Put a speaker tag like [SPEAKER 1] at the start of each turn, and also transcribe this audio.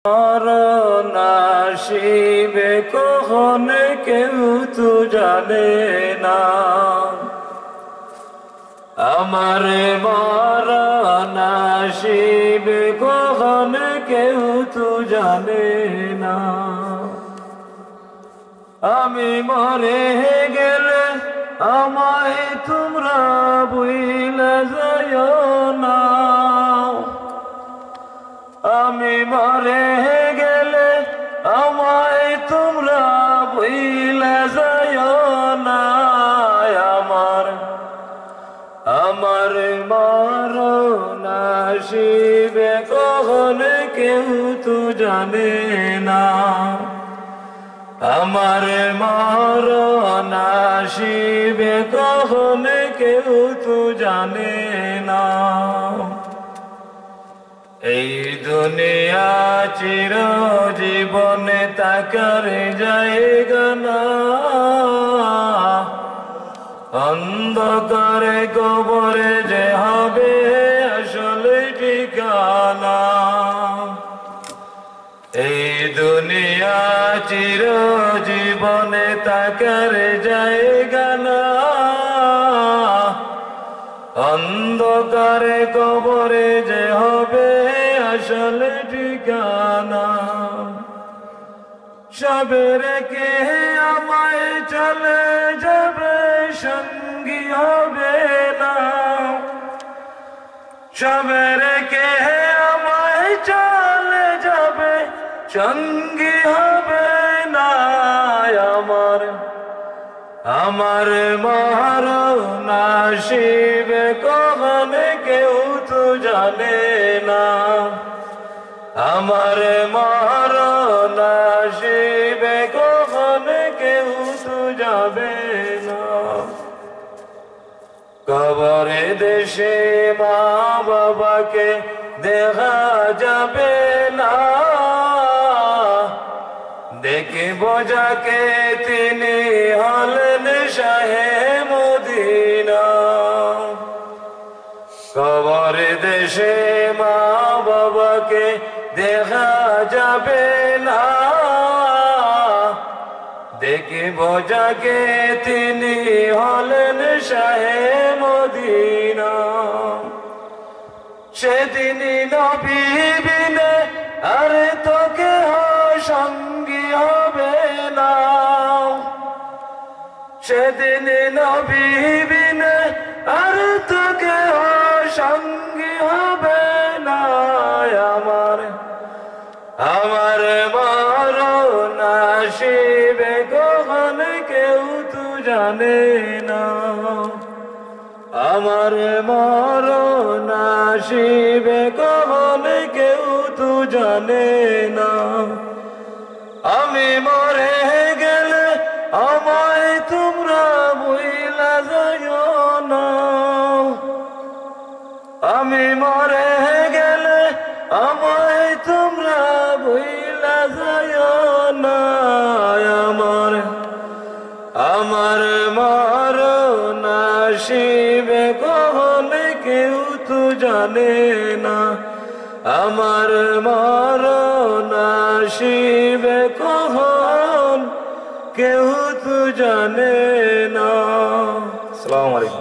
[SPEAKER 1] मरण आशिबे कখন কেউ তো জানে না আমার মরণ আসিবে কখন কেউ তো জানে না আমি মরে গেলে আমায় তোমরা ভুলে যাইও না আমি মরে গেলে আমায় তোমরা ভুলে যাইও না আমার মরণ আসিবে কখন কেউ তো জানে না আমার মরণ আসিবে কখন কেউ তো জানে না এই দুনিয়া চিরজীবনে থাকার জায়গা না অন্ধকারে কবরে যে হবে আসলে ঠিকানা এই দুনিয়া চিরজীবনে থাকার জায়গা না অন্ধকারে কবরে যে হবে আসলে ঠিকানা সবে রেখে আমায় চলে যাবে সঙ্গী হবে না সবে রেখে আমায় চলে যাবে সঙ্গী হবে না আমার মরণ আসিবে কখন কেউ তো জানে না আমার মরণ আসিবে কখন কেউ তো যাবে না কবরে দেশে মা বাবাকে দেখা যাবে না দেখব যাকে তিনি হলেন শাহে মদিনা কবর দেশে মা বাবাকে দেখা যাবে না দেখব যাকে তিনি হলেন শাহে মদিনা সেদিন নবী বিনে আর তোকে সঙ্গী হবে না সেদিন নবী বিনে আর তোকে সঙ্গী হবে না আমার মরণ আসিবে কখন কেউ তো জানে না আমার মরণ আসিবে কখন কেউ তো জানে না আমি মরে গেলে আমায় তোমরা ভুলে যাইও না আমি মরে গেলে আমায় তোমরা ভুলে যাইও না আমার মরণ আসিবে কখন কেউ তো জানে না আমার মরণ আসিবে কখন কেউ তো জানে না। আসসালামু আলাইকুম।